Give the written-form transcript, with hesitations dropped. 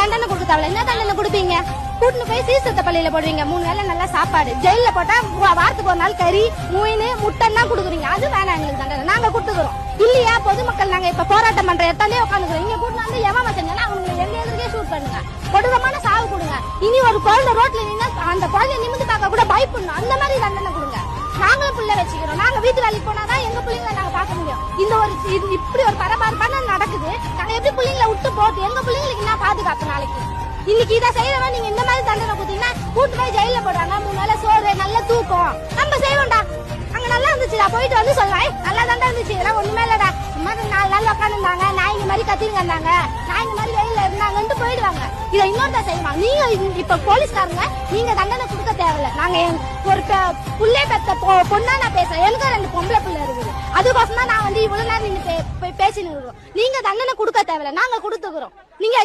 தண்டனை கொடுக்க தேவையில்ல. என்ன தண்டனை கொடுப்பீங்க? கூட்டுன்னு போய் சீர்திருத்த பள்ளியில போடுவீங்க. 3 வேளை நல்லா சாப்பாடு. ஜெயில போட்டா வாரத்துக்கு ஒரு நாள் கறி, மீன், முட்டை தான் கொடுக்குறீங்க. அது வேணாம் எங்களுக்கு தண்டனை. நாங்க கொடுத்துக்கிறோம். இல்லையா பொதுமக்கள் நாங்க இப்ப போராட்டம் பண்ற இடத்தாலே உட்காந்துக்கிறோம். இங்க கூட்டு வந்து எவன் செஞ்சா அவங்க எங்க எதிர்க்கே ஷூட் பண்ணுங்க. கொடூரமான சாவு கொடுங்க. இனி ஒரு குழந்தை ரோட்ல நின்னா அந்த குழந்தைய நிமிந்து பார்க்க கூட பயப்படணும். அந்த மாதிரி தண்டனை கொடுங்க. நாங்களும் பிள்ளை வச்சுக்கிறோம். நாங்க வீட்டு வேலைக்கு போனாதான் எங்க பிள்ளைங்களை நாங்க பார்க்க முடியும். இந்த ஒரு இப்படி ஒரு பரபரப்பான நடக்குது. நாங்க எப்படி பிள்ளைங்களை விட்டு போட்டு எங்க பிள்ளைங்களுக்கு என்ன பாதுகாப்பு நாளைக்கு? இன்னைக்கு இதை செய்யறவன் நீங்க இந்த மாதிரி தண்டனை கொடுத்தீங்கன்னா கூட்டு போய் ஜெயில போடுறாங்க. 3 வேளை சோறு, நல்ல தூக்கம். நம்ம செய்வோம்டா. அங்க நல்லா இருந்துச்சுடா. போயிட்டு வந்து சொல்லுவேன் நல்லா தாண்டா இருந்துச்சு. இதெல்லாம் ஒண்ணுமே இல்லடா. சும்மா 4 நாள் உட்காந்துருந்தாங்க. நாய்ங்க மாதிரி கத்திங்க இருந்தாங்க. நாய்ங்க மாதிரி வெயில இருந்தாங்கன்னு போயிடுவாங்க. இதை இன்னொருத்தா செய்வாங்க. நீங்க இப்ப போலீஸ்காரங்க நீங்க தண்டனை கொடுக்க தேவையில்ல. நாங்க ஒரு புள்ளே பெத்த பொண்ணா நான் பேசுறேன். எனக்கு 2 பொம்பளை பிள்ளை இருக்குது. அதுக்கோசம் தான் நான் வந்து இவ்வளவு நேரம் நீங்க பேசின்னு இருக்கோம். நீங்க தண்டனை கொடுக்க தேவையில்ல. நாங்க கொடுத்துக்கிறோம். நீங்க